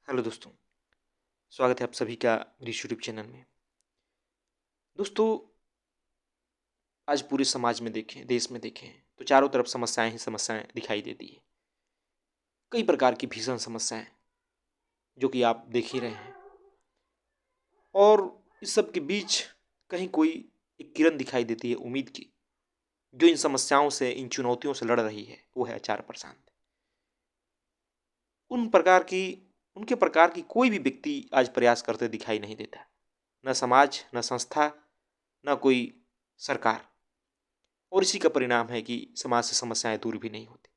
Hello दोस्तों, स्वागत है आप सभी का मेरी यूट्यूब चैनल में। दोस्तों, आज पूरे समाज में देखें, देश में देखें तो चारों तरफ समस्याएं ही समस्याएं दिखाई देती है। कई प्रकार की भीषण समस्याएं जो कि आप देख ही रहे हैं। और इस सब के बीच कहीं कोई एक किरण दिखाई देती है उम्मीद की, जो इन समस्याओं से, इन चुनौतियों से लड़ रही है। वो है आचार प्रशांत। उन प्रकार की उनके प्रकार की कोई भी व्यक्ति आज प्रयास करते दिखाई नहीं देता। न समाज, न संस्था, न कोई सरकार। और इसी का परिणाम है कि समाज से समस्याएं दूर भी नहीं होती।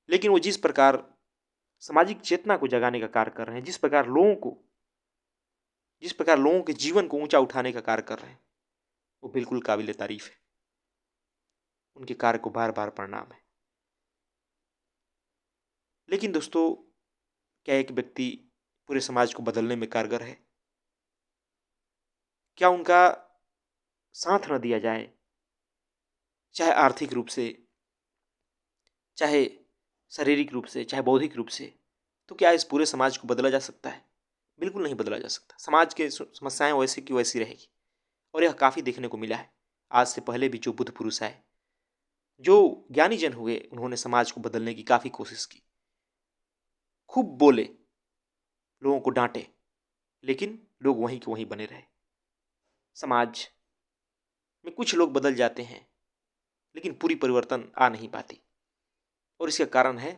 लेकिन वो जिस प्रकार सामाजिक चेतना को जगाने का कार्य कर रहे हैं, जिस प्रकार लोगों के जीवन को ऊंचा उठाने का कार्य कर रहे हैं, वो बिल्कुल काबिल तारीफ है। उनके कार्य को बार बार प्रणाम है। लेकिन दोस्तों, क्या एक व्यक्ति पूरे समाज को बदलने में कारगर है? क्या उनका साथ न दिया जाए, चाहे आर्थिक रूप से, चाहे शारीरिक रूप से, चाहे बौद्धिक रूप से, तो क्या इस पूरे समाज को बदला जा सकता है? बिल्कुल नहीं बदला जा सकता। समाज की समस्याएं वैसी की वैसी रहेगी। और यह काफ़ी देखने को मिला है। आज से पहले भी जो बुद्ध पुरुष आए, जो ज्ञानी जन हुए, उन्होंने समाज को बदलने की काफ़ी कोशिश की। खूब बोले, लोगों को डांटे, लेकिन लोग वहीं के वहीं बने रहे। समाज में कुछ लोग बदल जाते हैं, लेकिन पूरी परिवर्तन आ नहीं पाती। और इसका कारण है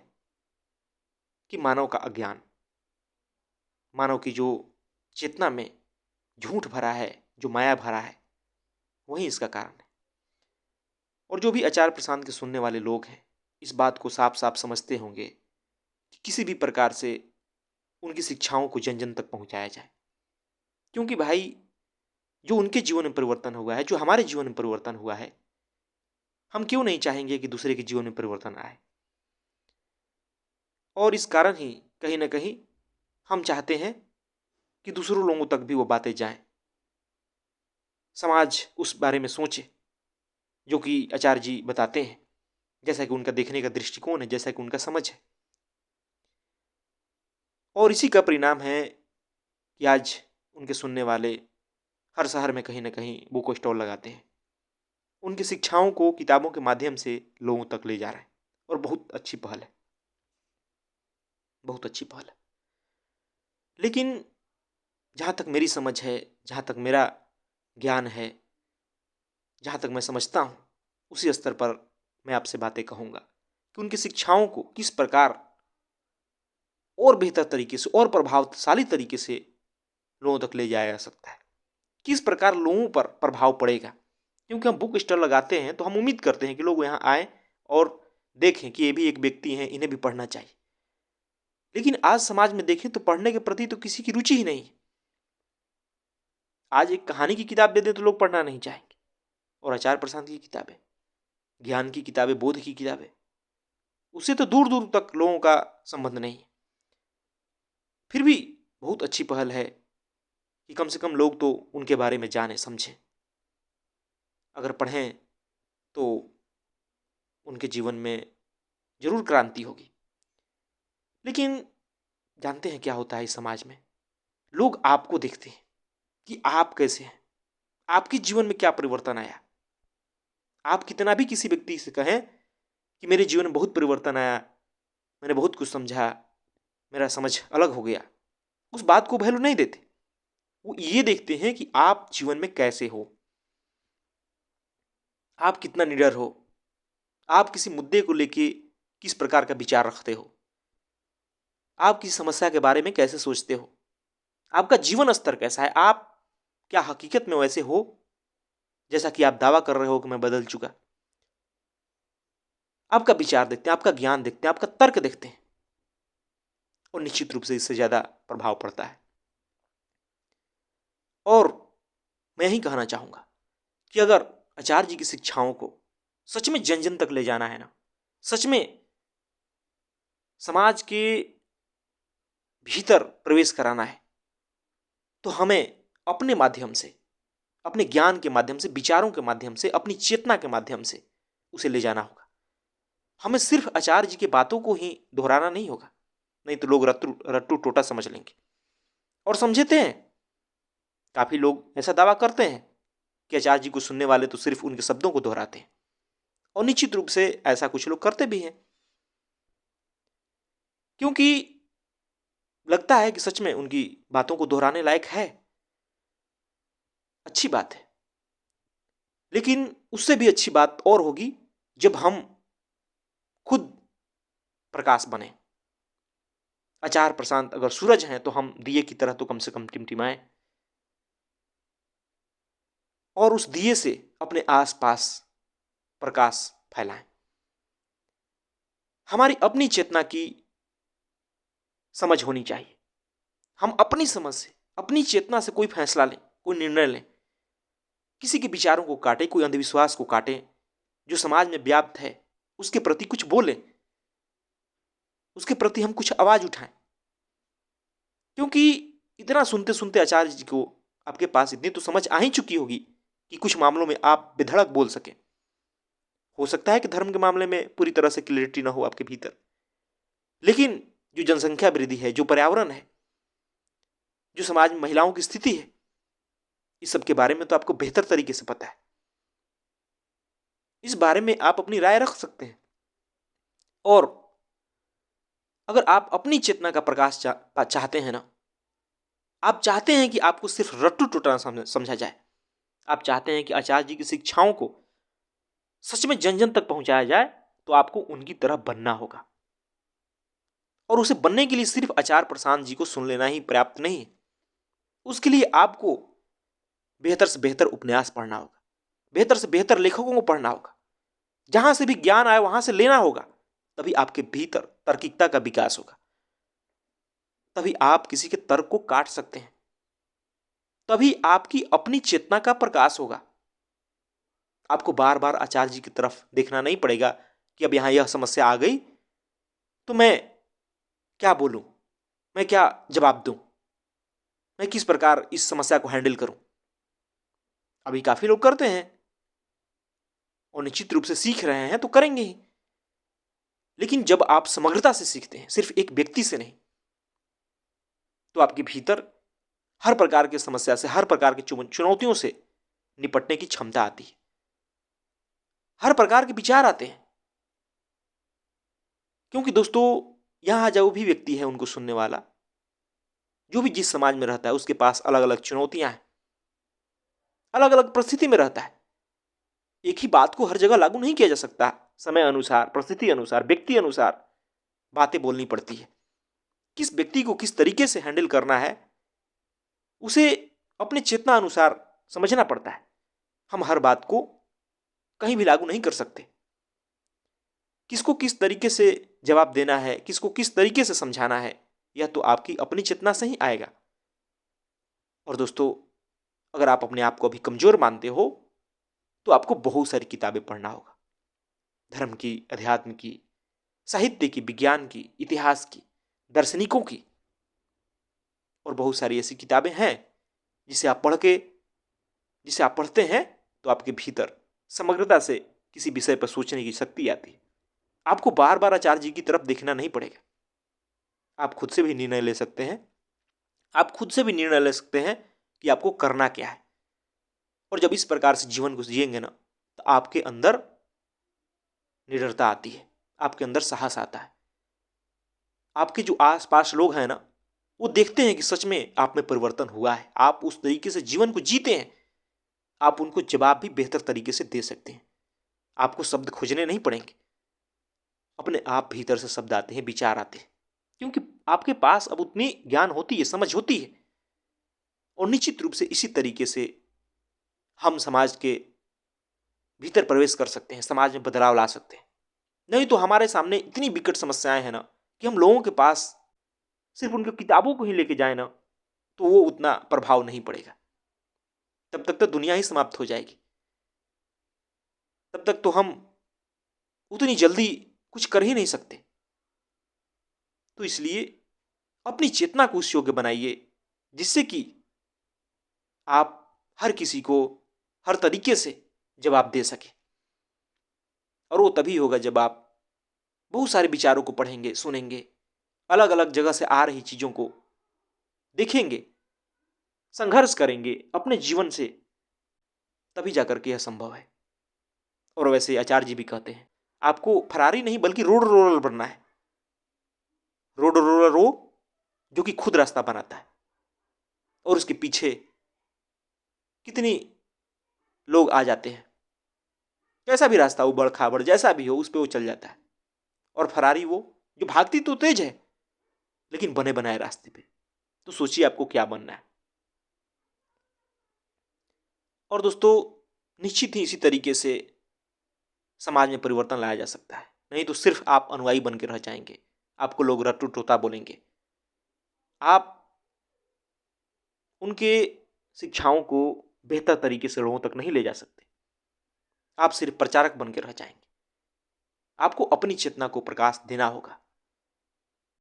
कि मानव का अज्ञान, मानव की जो चेतना में झूठ भरा है, जो माया भरा है, वही इसका कारण है। और जो भी आचार प्रशांत के सुनने वाले लोग हैं, इस बात को साफ साफ समझते होंगे कि किसी भी प्रकार से उनकी शिक्षाओं को जन जन तक पहुंचाया जाए। क्योंकि भाई, जो उनके जीवन में परिवर्तन हुआ है, जो हमारे जीवन में परिवर्तन हुआ है, हम क्यों नहीं चाहेंगे कि दूसरे के जीवन में परिवर्तन आए? और इस कारण ही कहीं ना कहीं हम चाहते हैं कि दूसरों लोगों तक भी वो बातें जाएं, समाज उस बारे में सोचे जो कि आचार्य जी बताते हैं, जैसा कि उनका देखने का दृष्टिकोण है, जैसा कि उनका समझ है। और इसी का परिणाम है कि आज उनके सुनने वाले हर शहर में कहीं ना कहीं बुक स्टॉल लगाते हैं, उनकी शिक्षाओं को किताबों के माध्यम से लोगों तक ले जा रहे हैं। और बहुत अच्छी पहल है, बहुत अच्छी पहल है। लेकिन जहाँ तक मेरी समझ है, जहाँ तक मेरा ज्ञान है, जहाँ तक मैं समझता हूँ, उसी स्तर पर मैं आपसे बातें कहूँगा कि उनकी शिक्षाओं को किस प्रकार और बेहतर तरीके से और प्रभावशाली तरीके से लोगों तक ले जाया जा सकता है, किस प्रकार लोगों पर प्रभाव पड़ेगा। क्योंकि हम बुक स्टॉल लगाते हैं तो हम उम्मीद करते हैं कि लोग यहाँ आए और देखें कि ये भी एक व्यक्ति हैं, इन्हें भी पढ़ना चाहिए। लेकिन आज समाज में देखें तो पढ़ने के प्रति तो किसी की रुचि ही नहीं है। आज एक कहानी की किताब दे दें तो लोग पढ़ना नहीं चाहेंगे। और आचार प्रशांत की किताबें, ज्ञान की किताबें, बोध की किताबें, उससे तो दूर दूर तक लोगों का संबंध नहीं है। फिर भी बहुत अच्छी पहल है कि कम से कम लोग तो उनके बारे में जाने समझें। अगर पढ़ें तो उनके जीवन में जरूर क्रांति होगी। लेकिन जानते हैं क्या होता है इस समाज में? लोग आपको देखते हैं कि आप कैसे हैं, आपके जीवन में क्या परिवर्तन आया। आप कितना भी किसी व्यक्ति से कहें कि मेरे जीवन में बहुत परिवर्तन आया, मैंने बहुत कुछ समझा, मेरा समझ अलग हो गया, उस बात को वैल्यू नहीं देते। वो ये देखते हैं कि आप जीवन में कैसे हो, आप कितना निडर हो, आप किसी मुद्दे को लेके किस प्रकार का विचार रखते हो, आप किसी समस्या के बारे में कैसे सोचते हो, आपका जीवन स्तर कैसा है, आप क्या हकीकत में वैसे हो जैसा कि आप दावा कर रहे हो कि मैं बदल चुका। आपका विचार देखते हैं, आपका ज्ञान देखते हैं, आपका तर्क देखते हैं। और निश्चित रूप से इससे ज्यादा प्रभाव पड़ता है। और मैं यही कहना चाहूंगा कि अगर आचार्य जी की शिक्षाओं को सच में जन जन तक ले जाना है ना, सच में समाज के भीतर प्रवेश कराना है, तो हमें अपने माध्यम से, अपने ज्ञान के माध्यम से, विचारों के माध्यम से, अपनी चेतना के माध्यम से उसे ले जाना होगा। हमें सिर्फ आचार्य जी की बातों को ही दोहराना नहीं होगा, नहीं तो लोग रट्टू रट्टू टोटा समझ लेंगे। और समझते हैं, काफी लोग ऐसा दावा करते हैं कि आचार्य जी को सुनने वाले तो सिर्फ उनके शब्दों को दोहराते हैं, और निश्चित रूप से ऐसा कुछ लोग करते भी हैं, क्योंकि लगता है कि सच में उनकी बातों को दोहराने लायक है। अच्छी बात है, लेकिन उससे भी अच्छी बात और होगी जब हम खुद प्रकाश बने। आचार्य प्रशांत अगर सूरज हैं तो हम दिए की तरह तो कम से कम टिमटिमाएं, और उस दिए से अपने आसपास प्रकाश फैलाएं। हमारी अपनी चेतना की समझ होनी चाहिए। हम अपनी समझ से, अपनी चेतना से कोई फैसला लें, कोई निर्णय लें, किसी के विचारों को काटें, कोई अंधविश्वास को काटें जो समाज में व्याप्त है, उसके प्रति कुछ बोलें, उसके प्रति हम कुछ आवाज उठाएं। क्योंकि इतना सुनते सुनते आचार्य जी को आपके पास इतनी तो समझ आ ही चुकी होगी कि कुछ मामलों में आप बेधड़क बोल सकें। हो सकता है कि धर्म के मामले में पूरी तरह से क्लियरिटी ना हो आपके भीतर, लेकिन जो जनसंख्या वृद्धि है, जो पर्यावरण है, जो समाज में महिलाओं की स्थिति है, इस सब के बारे में तो आपको बेहतर तरीके से पता है। इस बारे में आप अपनी राय रख सकते हैं, और अगर आप अपनी चेतना का प्रकाश चाहते हैं ना, आप चाहते हैं कि आपको सिर्फ रट्टू टोटना समझा जाए, आप चाहते हैं कि आचार्य जी की शिक्षाओं को सच में जन जन तक पहुंचाया जाए, तो आपको उनकी तरह बनना होगा। और उसे बनने के लिए सिर्फ आचार्य प्रशांत जी को सुन लेना ही पर्याप्त नहीं है। उसके लिए आपको बेहतर से बेहतर उपन्यास पढ़ना होगा, बेहतर से बेहतर लेखकों को पढ़ना होगा, जहां से भी ज्ञान आए वहां से लेना होगा। तभी आपके भीतर तार्किकता का विकास होगा, तभी आप किसी के तर्क को काट सकते हैं, तभी आपकी अपनी चेतना का प्रकाश होगा। आपको बार बार आचार्य जी की तरफ देखना नहीं पड़ेगा कि अब यहां यह समस्या आ गई तो मैं क्या बोलूं, मैं क्या जवाब दूं, मैं किस प्रकार इस समस्या को हैंडल करूं। अभी काफी लोग करते हैं और निश्चित रूप से सीख रहे हैं तो करेंगे ही, लेकिन जब आप समग्रता से सीखते हैं, सिर्फ एक व्यक्ति से नहीं, तो आपके भीतर हर प्रकार की समस्या से, हर प्रकार की चुनौतियों से निपटने की क्षमता आती है, हर प्रकार के विचार आते हैं। क्योंकि दोस्तों, यहां जो भी व्यक्ति है उनको सुनने वाला, जो भी जिस समाज में रहता है, उसके पास अलग अलग चुनौतियां हैं, अलग अलग परिस्थिति में रहता है। एक ही बात को हर जगह लागू नहीं किया जा सकता। समय अनुसार, परिस्थिति अनुसार, व्यक्ति अनुसार बातें बोलनी पड़ती है। किस व्यक्ति को किस तरीके से हैंडल करना है, उसे अपने चेतना अनुसार समझना पड़ता है। हम हर बात को कहीं भी लागू नहीं कर सकते। किसको किस तरीके से जवाब देना है, किसको किस तरीके से समझाना है, यह तो आपकी अपनी चेतना से ही आएगा। और दोस्तों, अगर आप अपने आप को अभी कमजोर मानते हो तो आपको बहुत सारी किताबें पढ़ना होगा, धर्म की, अध्यात्म की, साहित्य की, विज्ञान की, इतिहास की, दार्शनिकों की, और बहुत सारी ऐसी किताबें हैं जिसे आप पढ़ते हैं तो आपके भीतर समग्रता से किसी विषय पर सोचने की शक्ति आती है। आपको बार बार आचार्य जी की तरफ देखना नहीं पड़ेगा। आप खुद से भी निर्णय ले सकते हैं, आप खुद से भी निर्णय ले सकते हैं कि आपको करना क्या है। और जब इस प्रकार से जीवन को जिएंगे ना, तो आपके अंदर निडरता आती है, आपके अंदर साहस आता है। आपके जो आसपास लोग हैं ना, वो देखते हैं कि सच में आप में परिवर्तन हुआ है, आप उस तरीके से जीवन को जीते हैं। आप उनको जवाब भी बेहतर तरीके से दे सकते हैं। आपको शब्द खोजने नहीं पड़ेंगे, अपने आप भीतर से शब्द आते हैं, विचार आते हैं, क्योंकि आपके पास अब उतनी ज्ञान होती है, समझ होती है। और निश्चित रूप से इसी तरीके से हम समाज के भीतर प्रवेश कर सकते हैं, समाज में बदलाव ला सकते हैं। नहीं तो हमारे सामने इतनी विकट समस्याएं हैं ना कि हम लोगों के पास सिर्फ उनकी किताबों को ही लेके जाए ना, तो वो उतना प्रभाव नहीं पड़ेगा। तब तक तो दुनिया ही समाप्त हो जाएगी। तब तक तो हम उतनी जल्दी कुछ कर ही नहीं सकते। तो इसलिए अपनी चेतना को उस योग्य बनाइए जिससे कि आप हर किसी को हर तरीके से जवाब दे सके। और वो तभी होगा जब आप बहुत सारे विचारों को पढ़ेंगे, सुनेंगे, अलग अलग जगह से आ रही चीज़ों को देखेंगे, संघर्ष करेंगे अपने जीवन से, तभी जाकर के यह संभव है। और वैसे आचार्य जी भी कहते हैं, आपको फरारी नहीं बल्कि रोड रोलर बनना है। रोड रोलर वो जो कि खुद रास्ता बनाता है और उसके पीछे कितनी लोग आ जाते हैं, कैसा भी रास्ता, उबड़ खाबड़ जैसा भी हो, उस पर वो चल जाता है। और फरारी वो जो भागती तो तेज है लेकिन बने बनाए रास्ते पे। तो सोचिए आपको क्या बनना है। और दोस्तों, निश्चित ही इसी तरीके से समाज में परिवर्तन लाया जा सकता है, नहीं तो सिर्फ आप अनुयायी बन के रह जाएंगे, आपको लोग रट्टू तोता बोलेंगे। आप उनके शिक्षाओं को बेहतर तरीके से लोगों तक नहीं ले जा सकते, आप सिर्फ प्रचारक बन के रह जाएंगे। आपको अपनी चेतना को प्रकाश देना होगा।